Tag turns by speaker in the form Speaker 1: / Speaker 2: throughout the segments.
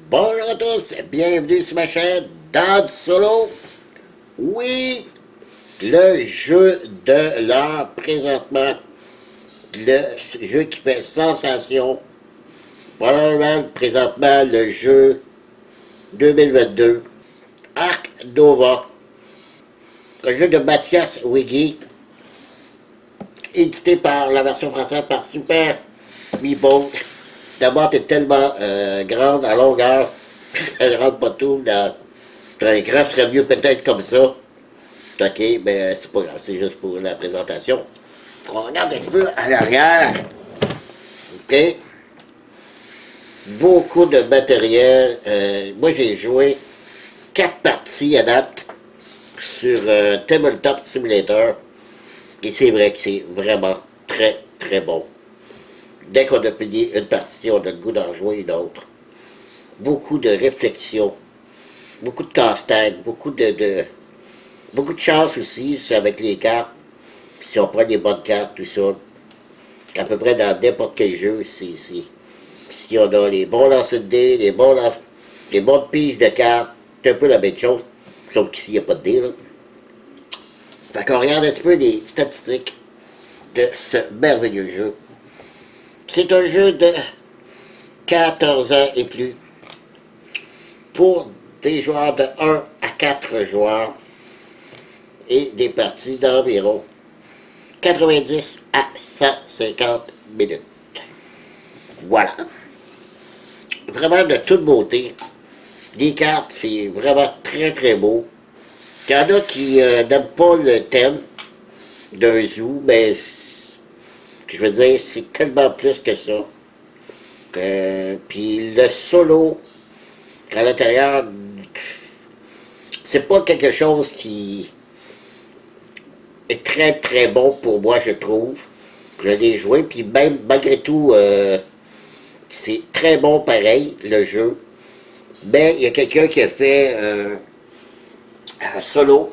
Speaker 1: Bonjour à tous, bienvenue sur ma chaîne Dad Solo. Oui, le jeu de l'heure présentement, le jeu qui fait sensation. Probablement présentement le jeu 2022, Ark Nova, le jeu de Mathias Wiggy, édité par la version française par Super Meeple. La boîte est tellement grande à longueur, elle ne rentre pas tout dans l'écran, serait mieux peut-être comme ça. Ok, mais c'est pas grave, c'est juste pour la présentation. On regarde un petit peu à l'arrière. Ok. Beaucoup de matériel. Moi j'ai joué 4 parties à date sur Tabletop Simulator. Et c'est vrai que c'est vraiment très très bon. Dès qu'on a fini une partie, on a le goût d'en jouer une autre. Beaucoup de réflexion, beaucoup de casse-tête, beaucoup de chance aussi avec les cartes. Si on prend les bonnes cartes, tout ça, à peu près dans n'importe quel jeu, c'est ici. Si on a les bons lancers de dés, les bonnes piges de cartes, c'est un peu la même chose, sauf qu'ici, il n'y a pas de dés, là. Fait qu'on regarde un petit peu les statistiques de ce merveilleux jeu. C'est un jeu de 14 ans et plus pour des joueurs de 1 à 4 joueurs et des parties d'environ 90 à 150 minutes. Voilà. Vraiment de toute beauté. Les cartes, c'est vraiment très très beau. Il y en a qui n'aiment pas le thème d'un zoo, mais je veux dire, c'est tellement plus que ça. Puis le solo à l'intérieur, c'est pas quelque chose qui est très très bon pour moi, je trouve. Je l'ai joué, puis même malgré tout, c'est très bon pareil, le jeu. Mais il y a quelqu'un qui a fait un solo,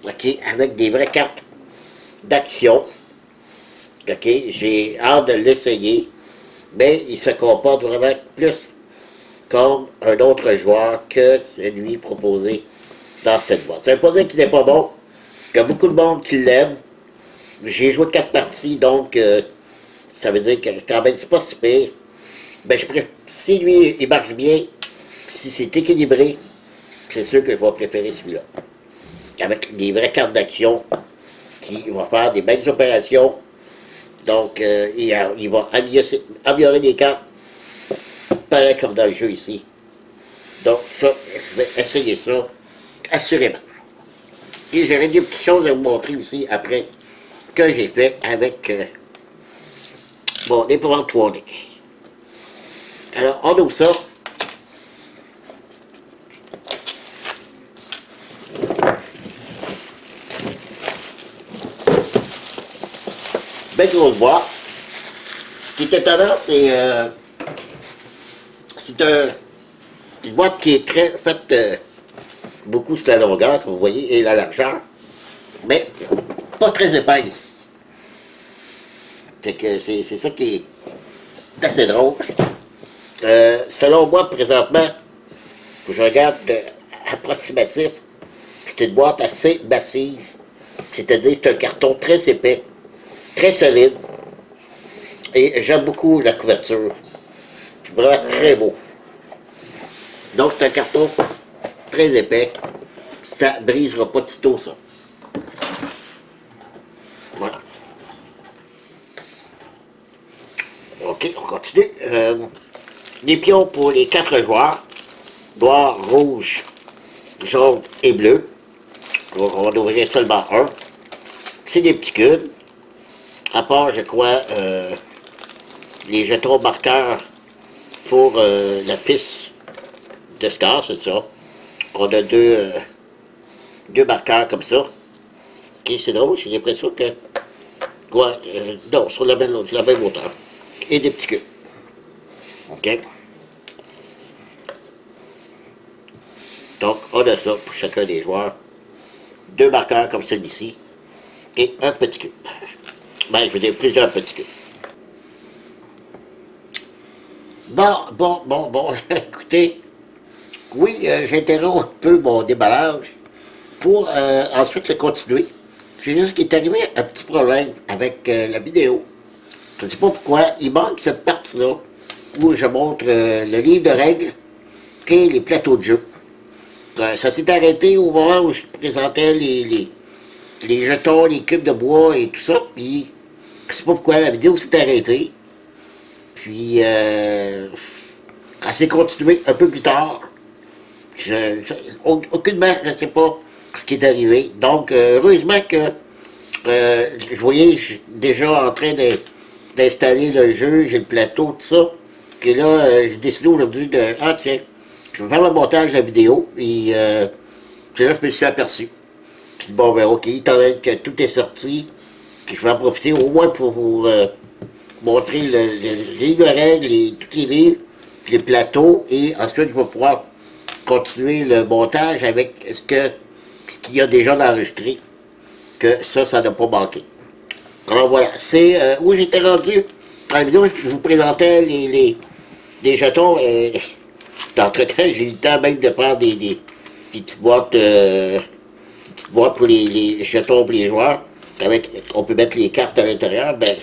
Speaker 1: ok, avec des vraies cartes d'action. Ok, j'ai hâte de l'essayer, mais il se comporte vraiment plus comme un autre joueur que celui proposé dans cette boîte. Ça ne veut pas dire qu'il n'est pas bon. Il y a beaucoup de monde qui l'aime. J'ai joué 4 parties, donc ça veut dire que quand même c'est pas si pire. Ben, si lui il marche bien, si c'est équilibré, c'est sûr que je vais préférer celui-là. Avec des vraies cartes d'action qui vont faire des belles opérations. Donc il va améliorer les cartes pareil comme dans le jeu ici. Donc ça, je vais essayer ça assurément. Et j'aurai des petites choses à vous montrer aussi après que j'ai fait avec mon épouvante 3D. Alors, on ouvre ça. Belle grosse boîte. Ce qui est étonnant, c'est une boîte qui est très faite beaucoup sur la longueur, comme vous voyez, et la largeur, mais pas très épaisse. C'est ça qui est assez drôle. Selon moi, présentement, je regarde approximatif, c'est une boîte assez massive, c'est-à-dire c'est un carton très épais, très solide, et j'aime beaucoup la couverture. C'est vraiment très beau. Donc c'est un carton très épais, ça ne brisera pas de tôt ça. Voilà. Ok, on continue. Les pions pour les 4 joueurs, noir, rouge, jaune et bleu. On va en ouvrir seulement un. C'est des petits cubes. À part, je crois, les jetons marqueurs pour la piste de score, c'est ça. On a deux marqueurs comme ça. Ok, c'est drôle, j'ai l'impression que... Ouais, non, sur la même hauteur. Et des petits cubes. Ok. Donc, on a ça pour chacun des joueurs. 2 marqueurs comme celui-ci. Et un petit cube. Ben, je veux dire plusieurs petits cubes. Bon. Écoutez. écoutez, oui, j'interromps un peu mon déballage pour ensuite le continuer. J'ai juste qu'il est arrivé un petit problème avec la vidéo. Je ne sais pas pourquoi, il manque cette partie-là où je montre le livre de règles et les plateaux de jeu. Ça s'est arrêté au moment où je présentais les jetons, les cubes de bois et tout ça, puis je sais pas pourquoi la vidéo s'est arrêtée. Puis elle s'est continuée un peu plus tard. Aucunement, je ne sais pas ce qui est arrivé. Donc, heureusement que je voyais déjà en train d'installer le jeu, j'ai le plateau, tout ça. Et là, j'ai décidé aujourd'hui de... Ah tiens, je vais faire le montage de la vidéo. Et c'est là que je me suis aperçu. Puis bon, ben ok, étant donné que tout est sorti, je vais en profiter au moins pour vous montrer les livres de règles, tous les livres, puis les plateaux. Et ensuite, je vais pouvoir continuer le montage avec ce qu'il y a déjà d'enregistré. Que ça n'a pas manqué. Alors voilà, c'est où j'étais rendu. Dans la vidéo, je vous présentais les jetons. D'entre-temps, j'ai eu le temps même de prendre des petites boîtes, pour les jetons pour les joueurs. Avec, on peut mettre les cartes à l'intérieur. Ben,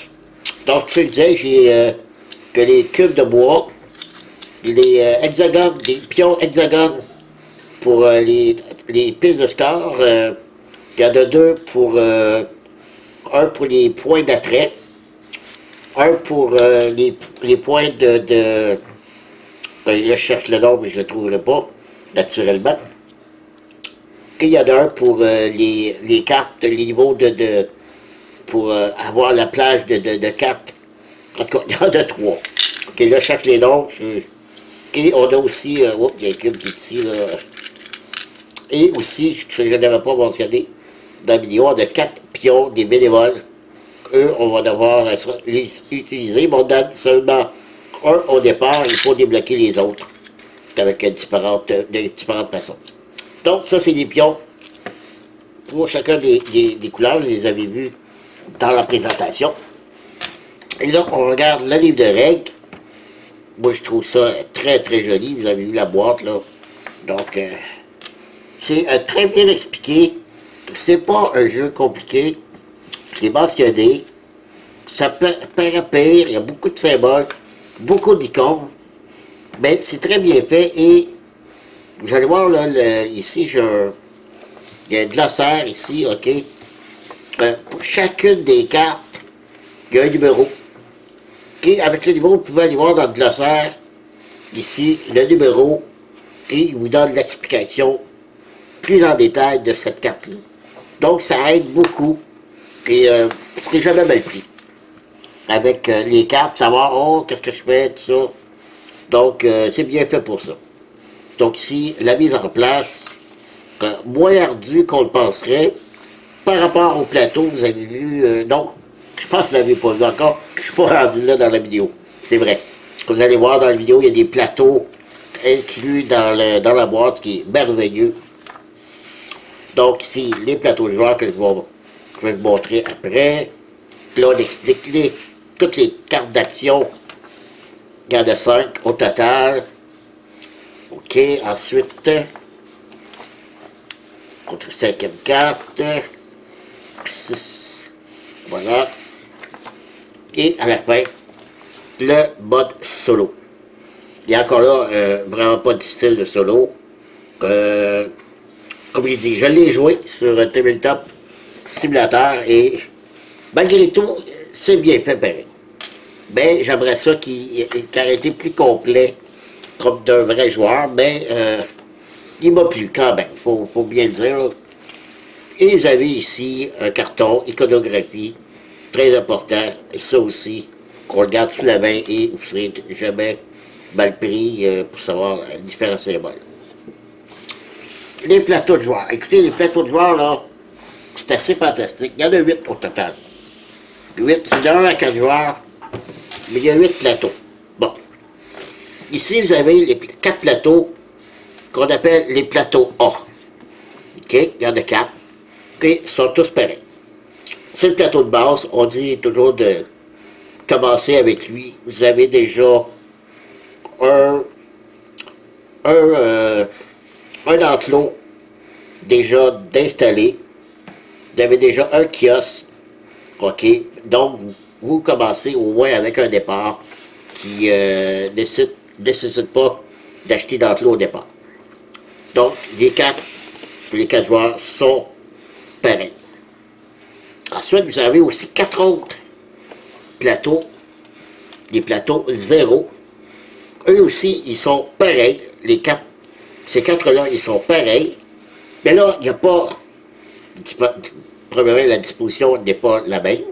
Speaker 1: donc, ce que je disais, j'ai que les cubes de bois, les hexagones, des pions hexagones pour les pistes de score. Il y en a deux pour un pour les points d'attrait, un pour les points là, je cherche le nom, mais je ne le trouverai pas, naturellement. Et il y en a un pour les cartes, les niveaux pour avoir la plage de cartes. En tout cas, il y en a trois. Ok, là, je cherche les noms. Et on a aussi, oups, il y a un cube qui est ici, là. Et aussi, je n'avais pas mentionné, dans la vidéo, on a 4 pions des bénévoles. Eux, on va devoir les utiliser, mais on donne seulement un au départ, il faut débloquer les autres avec différentes façons. Donc, ça, c'est des pions pour chacun des couleurs, vous les avez vus dans la présentation. Et là, on regarde le livre de règles. Moi, je trouve ça très, très joli. Vous avez vu la boîte, là. Donc, c'est très bien expliqué. C'est pas un jeu compliqué. C'est mentionné. Ça paraît pire. Il y a beaucoup de symboles, beaucoup d'icônes. Mais c'est très bien fait. Et vous allez voir, là, ici, il y a un glossaire ici, OK? Pour chacune des cartes, il y a un numéro. Et avec le numéro, vous pouvez aller voir dans le glossaire, ici, le numéro, et il vous donne l'explication plus en détail de cette carte-là. Donc, ça aide beaucoup, et vous ne serez jamais mal pris. Avec les cartes, savoir, oh, qu'est-ce que je fais, tout ça. Donc, c'est bien fait pour ça. Donc, ici, la mise en place, moins ardue qu'on le penserait, par rapport au plateau, vous avez vu, donc, je pense que vous ne l'avez pas vu encore, je ne suis pas rendu là dans la vidéo, c'est vrai. Vous allez voir dans la vidéo, il y a des plateaux inclus dans la boîte, qui est merveilleux. Donc ici, les plateaux de joueurs que je vais vous montrer après. Là, on explique toutes les cartes d'action. Il y en a 5 au total. OK, ensuite, contre 5e carte. 6, voilà. Et à la fin, le mode solo. Il y a encore là, vraiment pas difficile le solo. Comme je dis, je l'ai joué sur Tabletop Simulator et malgré tout, c'est bien fait pareil. Mais j'aimerais ça qu'il aurait été plus complet comme d'un vrai joueur, mais il m'a plu quand même, faut bien le dire. Là. Et vous avez ici un carton, iconographie, très important, et ça aussi, qu'on le garde sous la main et vous ne serez jamais mal pris pour savoir les différents symboles. Les plateaux de joueurs. Écoutez, les plateaux de joueurs, là, c'est assez fantastique. Il y en a 8 au total. 8, c'est de 1 à 4 joueurs, mais il y a 8 plateaux. Bon. Ici, vous avez les 4 plateaux qu'on appelle les plateaux A. OK? Il y en a 4. Et ils sont tous pareils. C'est le plateau de base. On dit toujours de commencer avec lui. Vous avez déjà un enclos déjà d'installer. Vous avez déjà un kiosque, OK? Donc, vous commencez au moins avec un départ qui nécessite pas d'acheter d'enclos au départ. Donc, les quatre joueurs sont pareils. Ensuite, vous avez aussi 4 autres plateaux, des plateaux 0. Eux aussi, ils sont pareils. Ces 4-là, ils sont pareils. Mais là, il n'y a pas... Premièrement, la disposition n'est pas la même.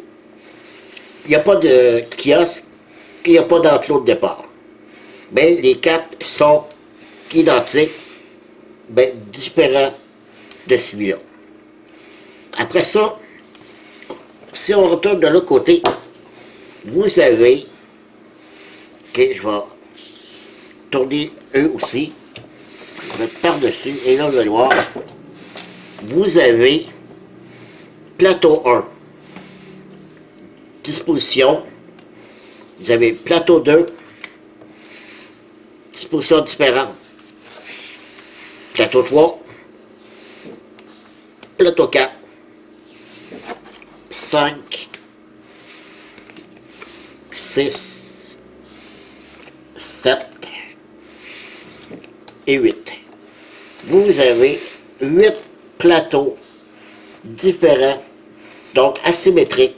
Speaker 1: Il n'y a pas de kiosque, il n'y a pas d'enclos de départ. Mais les 4 sont identiques, mais différents de celui-là. Après ça, si on retourne de l'autre côté, vous avez... OK, je vais tourner eux aussi. Je vais mettre par-dessus, et là, vous allez voir, vous avez plateau 1, disposition, vous avez plateau 2, disposition différente, plateau 3, plateau 4, 5, 6, 7 et 8. Vous avez 8 plateaux différents, donc asymétriques.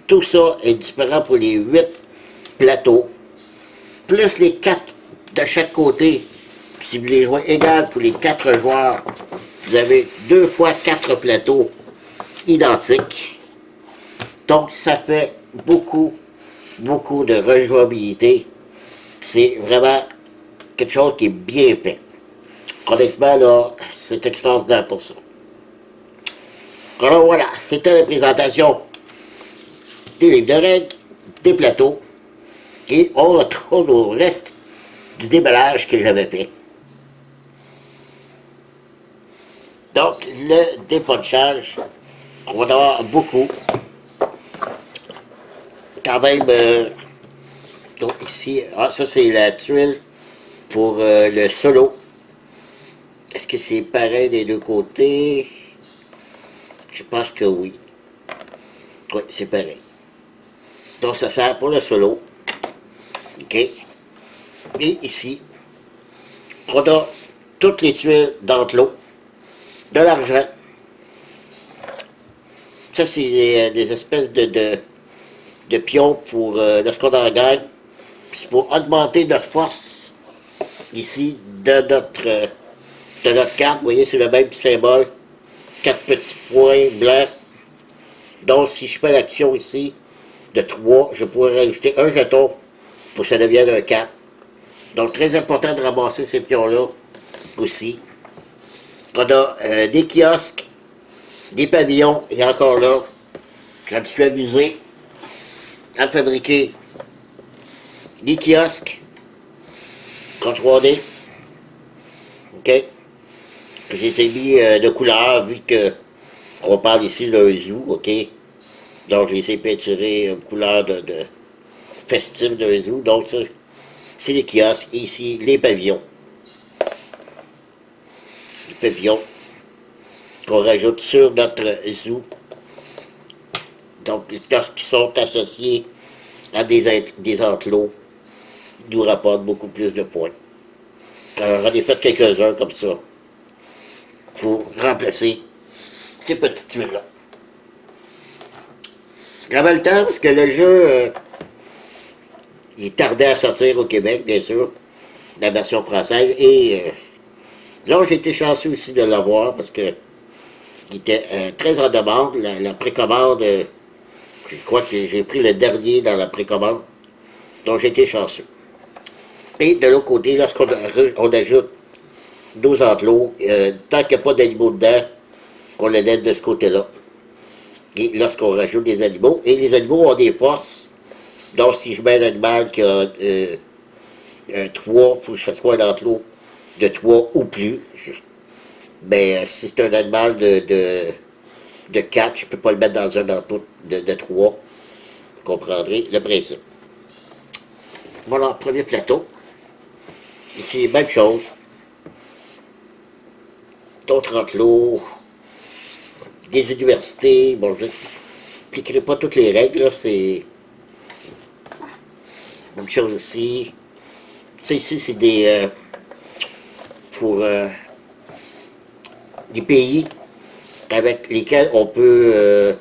Speaker 1: Tout ça est différent pour les 8 plateaux, plus les 4 de chaque côté. Si vous les jouez égal pour les 4 joueurs, vous avez 2 fois 4 plateaux identiques. Donc ça fait beaucoup de rejouabilité. C'est vraiment quelque chose qui est bien fait. Honnêtement, là, c'est extraordinaire pour ça. Alors voilà, c'était la présentation des livres de règles, des plateaux, et on retourne au reste du déballage que j'avais fait. Donc, le dépunchage, on va en avoir beaucoup. Quand même, donc ici, ça c'est la tuile pour le solo. Est-ce que c'est pareil des deux côtés? Je pense que oui. Oui, c'est pareil. Donc ça sert pour le solo. OK. Et ici, on a toutes les tuiles d'enclos, de l'argent. Ça, c'est des espèces de pions pour lorsqu'on en gagne. C'est pour augmenter notre force ici de notre carte. Vous voyez, c'est le même symbole. 4 petits points blancs. Donc, si je fais l'action ici de 3, je pourrais rajouter un jeton pour que ça devienne un 4. Donc, très important de ramasser ces pions-là aussi. On a des kiosques, des pavillons, et encore là, je me suis amusé à fabriquer des kiosques en 3D. OK? Je les ai mis de couleur, vu qu'on parle ici d'un zoo, OK? Donc, je les ai peinturés couleur de festive d'un zoo. Donc, ça, c'est les kiosques. Et ici, les pavillons. Les pavillons qu'on rajoute sur notre zoo. Donc, les kiosques qui sont associés à des enclos nous rapportent beaucoup plus de points. Alors, j'en ai fait quelques-uns comme ça pour remplacer ces petites tuiles-là. J'avais le temps parce que le jeu il tardait à sortir au Québec, bien sûr, la version française. Et là, j'ai été chanceux aussi de l'avoir parce que il était très en demande. La précommande, je crois que j'ai pris le dernier dans la précommande. Donc, j'ai été chanceux. Et de l'autre côté, lorsqu'on ajoute nos enclos, tant qu'il n'y a pas d'animaux dedans, on les laisse de ce côté-là. Et lorsqu'on rajoute des animaux, et les animaux ont des forces, donc si je mets un animal qui a 3, il faut que ce soit un enclos de 3 ou plus. Mais si c'est un animal de 4, je ne peux pas le mettre dans un enclos de 3. Vous comprendrez le principe. Voilà, premier plateau. Ici, même chose. D'autres enclos, des universités. Bon, je n'appliquerai pas toutes les règles, là, c'est même chose ici. Ça, ici, c'est des... pour des pays avec lesquels on peut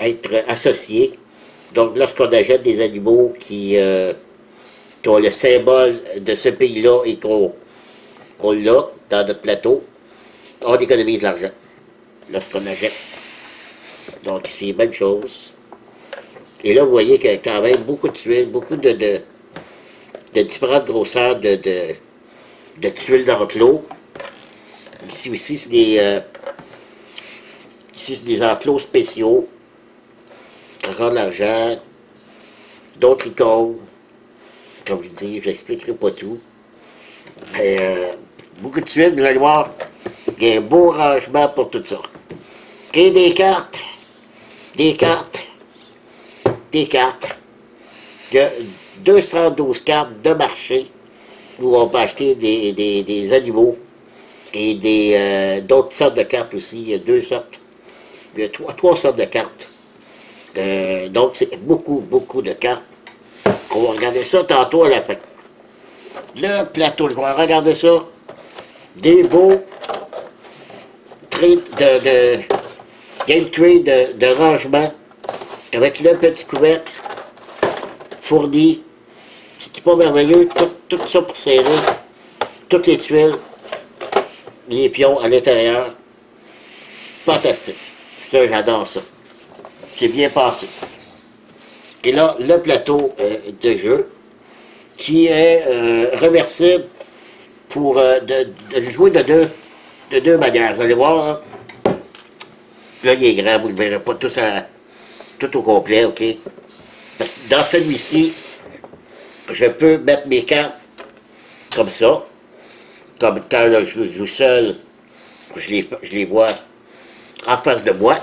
Speaker 1: être associé. Donc, lorsqu'on achète des animaux qui ont le symbole de ce pays-là et qu'on l'a dans notre plateau, on économise l'argent lorsqu'on achète. Donc, c'est la même chose. Et là, vous voyez qu'il y a quand même beaucoup de tuiles, beaucoup de différentes grosseurs de tuiles d'enclos. Ici aussi, c'est des enclos spéciaux. Encore de l'argent, d'autres icônes. Comme je dis, je n'expliquerai pas tout. Et, beaucoup de tuiles, vous allez voir, il y a un beau rangement pour tout ça. Et des cartes. Il y a 212 cartes de marché où on peut acheter des animaux et d'autres sortes de cartes aussi. Il y a il y a trois sortes de cartes. Donc, c'est beaucoup de cartes. On va regarder ça tantôt à la fin. Le plateau, on va regarder ça. Des beaux game tray de rangement avec le petit couvercle fourni. C'est pas merveilleux, tout ça pour serrer. Toutes les tuiles, les pions à l'intérieur. Fantastique. Ça, j'adore ça. C'est bien passé. Et là, le plateau de jeu, qui est réversible pour de jouer de deux manières. Vous allez voir, hein? Là, il est grand, vous ne le verrez pas tout au complet, OK? Parce que dans celui-ci, je peux mettre mes cartes comme ça. Comme quand là, je joue seul, je les vois en face de moi.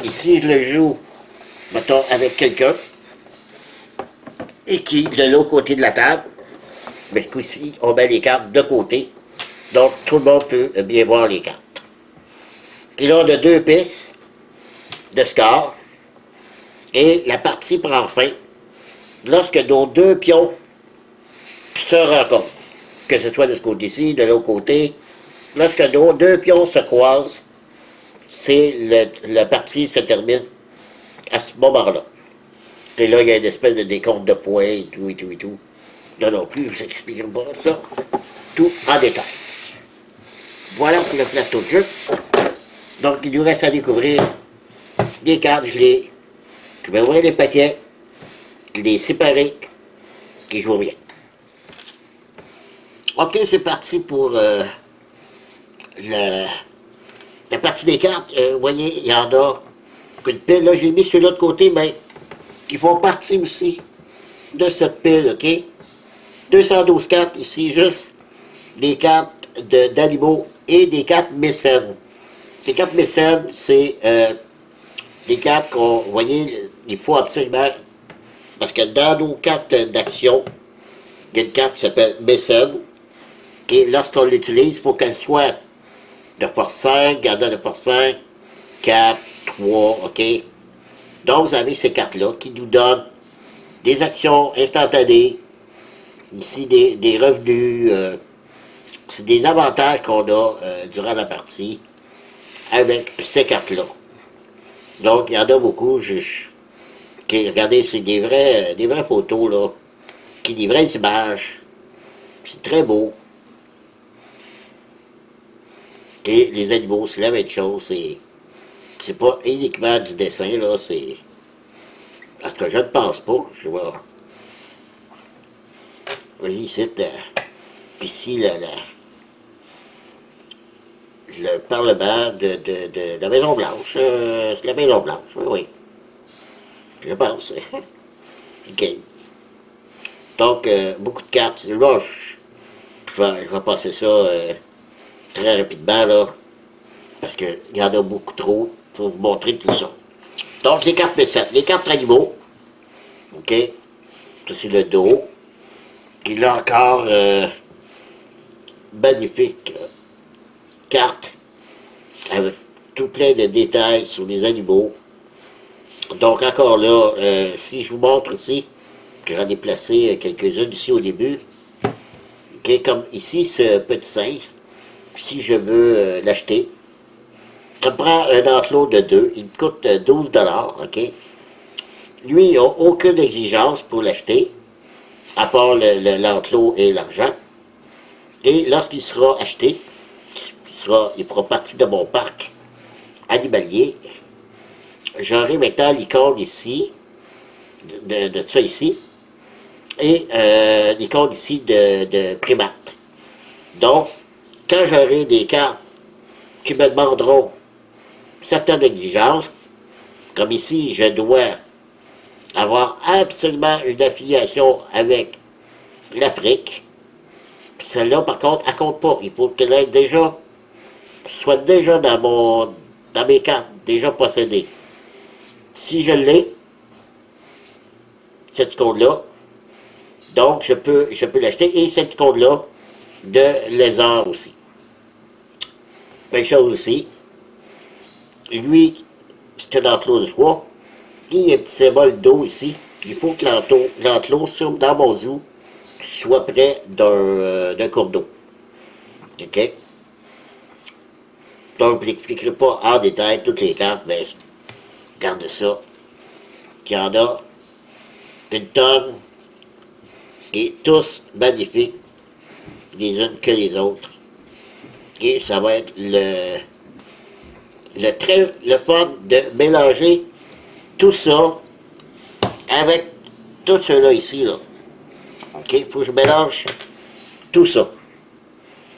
Speaker 1: Ici, je le joue, mettons, avec quelqu'un, et qui, de l'autre côté de la table, mais ce coup-ci, on met les cartes de côté, donc tout le monde peut bien voir les cartes. Et là, on a deux pistes de score, et la partie prend fin lorsque nos deux pions se rencontrent, que ce soit de ce côté-ci, de l'autre côté. Lorsque nos deux pions se croisent, la partie se termine à ce moment-là. Et là, il y a une espèce de décompte de points et tout. Non plus, je vous expliquerai pas ça. Tout en détail. Voilà pour le plateau de jeu. Donc, il nous reste à découvrir les cartes. Je vais ouvrir les paquets, les séparer, et je vous reviens. Ok, c'est parti pour la partie des cartes. Vous voyez, il y en a une pile. Là, j'ai mis sur l'autre côté, mais qui font partie aussi de cette pile, OK? 212 cartes, ici, juste des cartes d'animaux et des cartes mécènes. Les cartes mécènes, c'est des cartes qu'on, vous voyez, il faut absolument, parce que dans nos cartes d'action, il y a une carte qui s'appelle mécène, et lorsqu'on l'utilise, il faut qu'elle soit de force 5, gardant de force 5, 4, 3, OK? Donc, vous avez ces cartes-là qui nous donnent des actions instantanées, ici des revenus, c'est des avantages qu'on a durant la partie avec ces cartes-là. Donc, il y en a beaucoup. Regardez, c'est des vraies photos, là, des vraies images. C'est très beau. Et les animaux, c'est la même chose. C'est pas uniquement du dessin, là, c'est... Parce que je ne pense pas, je vois. Oui, ici, ici le Parlement de la Maison-Blanche. C'est la Maison-Blanche, oui. Je pense. OK. Donc, beaucoup de cartes. Là, je vais passer ça très rapidement, là. Parce qu'il y en a beaucoup trop pour vous montrer tout ça. Donc, les cartes mécènes. Les cartes animaux. OK. Ça, c'est le dos. Il a encore magnifique carte avec tout plein de détails sur les animaux. Donc encore là, si je vous montre ici, que j'en ai placé quelques-unes ici au début, okay, comme ici ce petit singe, si je veux l'acheter, ça me prend un enclos de 2, il me coûte 12 $, ok? Lui, il n'a aucune exigence pour l'acheter, à part l'enclos et l'argent. Et lorsqu'il sera acheté, il fera partie de mon parc animalier, j'aurai maintenant l'icône ici, de ça ici, et l'icône ici de primate. Donc, quand j'aurai des cartes qui me demanderont certaines exigences, comme ici, je dois avoir absolument une affiliation avec l'Afrique, celle-là, par contre, elle compte pas. Il faut qu'elle ait déjà, soit déjà dans mes cartes, déjà possédée. Si je l'ai, cette icône-là, donc je peux l'acheter, et cette icône-là, de lézard aussi. Même chose aussi. Lui, c'est un enclos de soie. Il y a un petit symbole d'eau ici. Il faut que l'enclos dans mon zoo soit près d'un cours d'eau. OK? Donc, je n'expliquerai pas en détail toutes les cartes, mais regardez ça. Il y en a une tonne, et tous magnifiques, les unes que les autres. Et ça va être le fun de mélanger tout ça avec tout cela ici, là. OK? Il faut que je mélange tout ça.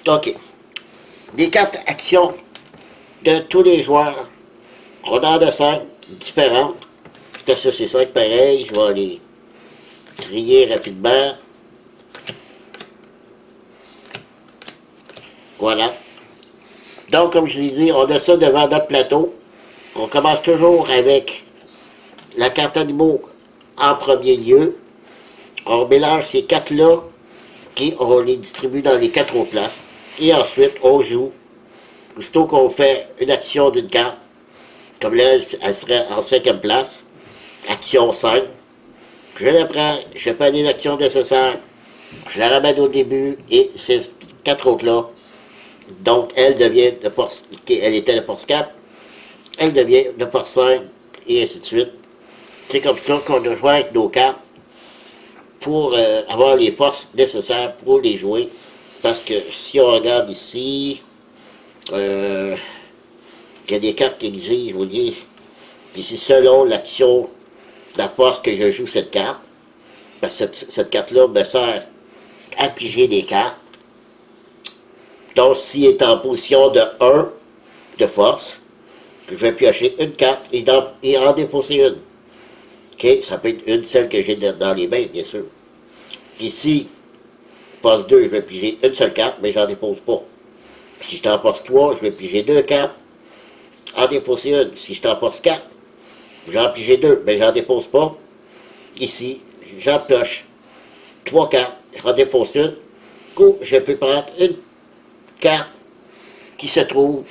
Speaker 1: OK. Des cartes actions de tous les joueurs. On en a 5 différentes. Ça, c'est 5 pareils. Je vais les trier rapidement. Voilà. Donc, comme je l'ai dit, on a ça devant notre plateau. On commence toujours avec la carte animaux en premier lieu. On mélange ces 4-là, et on les distribue dans les 4 autres places. Et ensuite, on joue. Aussitôt qu'on fait une action d'une carte, comme là, elle serait en 5e place, action 5. Je la prends, je fais les actions nécessaires, je la ramène au début, et ces 4 autres-là, donc elle devient de force, elle était de force 4, elle devient de force 5, et ainsi de suite. C'est comme ça qu'on doit jouer avec nos cartes pour avoir les forces nécessaires pour les jouer. Parce que si on regarde ici, il y a des cartes qui exigent, je vous dis, puis c'est selon l'action, la force que je joue cette carte, parce que cette carte-là me sert à piger des cartes. Donc, s'il est en position de 1 de force, je vais piocher une carte et en défausser une. OK? Ça peut être une, celle que j'ai dans les mains, bien sûr. Ici, force 2, je vais piger une seule carte, mais j'en dépose pas. Si je t'en force 3, je vais piger 2 cartes, en déposer une. Si je t'en force 4, j'en piger 2, mais j'en dépose pas. Ici, j'en pioche 3 cartes, j'en dépose une. Ou je peux prendre une carte qui se trouve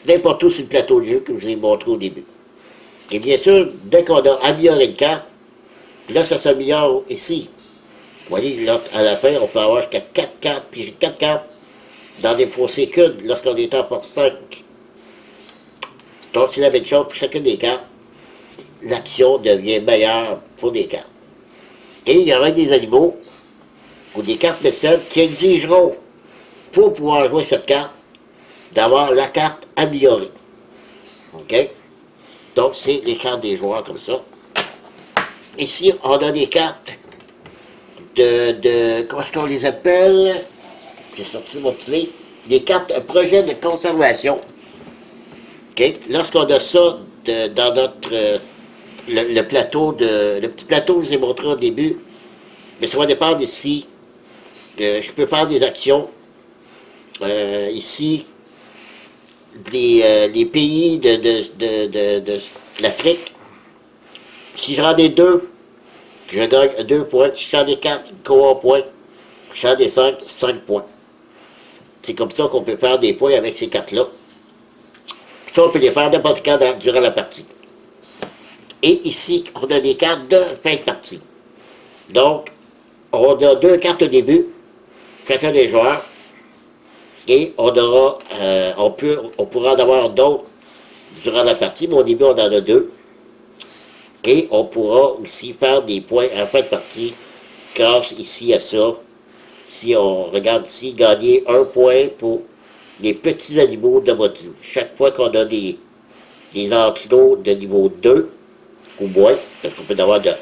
Speaker 1: n'importe où sur le plateau de jeu que je vous ai montré au début. Et bien sûr, dès qu'on a amélioré une carte, là, ça s'améliore ici. Vous voyez, là, à la fin, on peut avoir jusqu'à 4 cartes, puis j'ai 4 cartes dans des fossés qu'une lorsqu'on est en force 5. Donc, c'est la même chose pour chacune des cartes. L'action devient meilleure pour des cartes. Et il y aura des animaux ou des cartes mécènes qui exigeront, pour pouvoir jouer cette carte, d'avoir la carte améliorée. OK? Donc, c'est les cartes des joueurs comme ça. Ici, on a des cartes comment est-ce qu'on les appelle? J'ai sorti mon petit livre. Des cartes projet de conservation. OK? Lorsqu'on a ça dans notre le petit plateau que je vous ai montré au début, mais ça va dépendre ici. Je peux faire des actions. Ici, les pays de l'Afrique. Si j'en ai 2, je gagne 2 points. Si j'en ai 4, je gagne 1 point. Chant des 5, 5 points. C'est comme ça qu'on peut faire des points avec ces cartes-là. Ça, on peut les faire n'importe quand durant la partie. Et ici, on a des cartes de fin de partie. Donc, on a 2 cartes au début, chacun des joueurs, et on pourra en avoir d'autres durant la partie, mais au début, on en a 2. Et on pourra aussi faire des points en fin de partie, grâce ici à ça. Si on regarde ici, gagner 1 point pour les petits animaux de module. Chaque fois qu'on a des antilots de niveau 2, ou moins, parce qu'on peut en avoir de 1,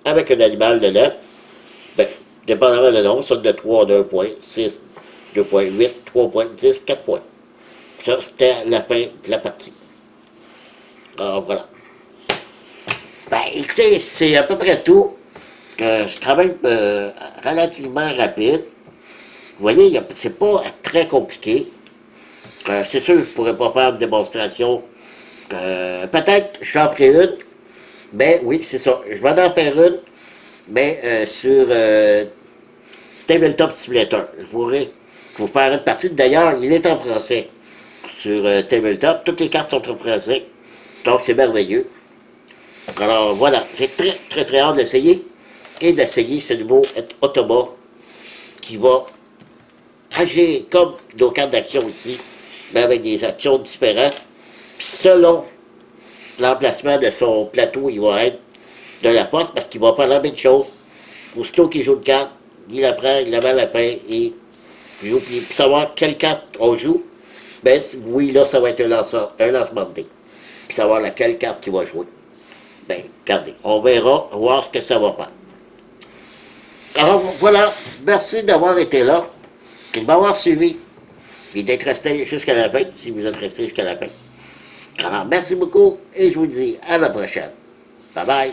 Speaker 1: avec un animal de 9, ben, dépendamment de nom, ça de 3, on a 1 point, 6, 2 points, 8, 3 points, 10, 4 points. Ça, c'était la fin de la partie. Alors, voilà. Ben, écoutez, c'est à peu près tout. C'est quand même relativement rapide. Vous voyez, c'est pas très compliqué. C'est sûr que je ne pourrais pas faire une démonstration. Peut-être je j'en ferai une. Mais oui, c'est ça. Je vais en faire une. Mais sur Tabletop Simulator. Je voudrais vous faire une partie. D'ailleurs, il est en français sur Tabletop. Toutes les cartes sont en français. Donc, c'est merveilleux. Alors, voilà. J'ai très, très, très hâte d'essayer. Et d'essayer ce nouveau automa qui va agir comme nos cartes d'action ici, mais avec des actions différentes. Puis selon l'emplacement de son plateau, il va être de la force parce qu'il va faire la même chose. Aussitôt qu'il joue une carte, il la prend, il la met à la main et joue. Puis pour savoir quelle carte on joue, ben oui, là, ça va être un lancement de dés. Puis savoir laquelle carte tu vas jouer. Ben, regardez, on verra, voir ce que ça va faire. Alors voilà, merci d'avoir été là, et de m'avoir suivi, et d'être resté jusqu'à la fin, si vous êtes resté jusqu'à la fin. Alors merci beaucoup, et je vous dis à la prochaine. Bye bye.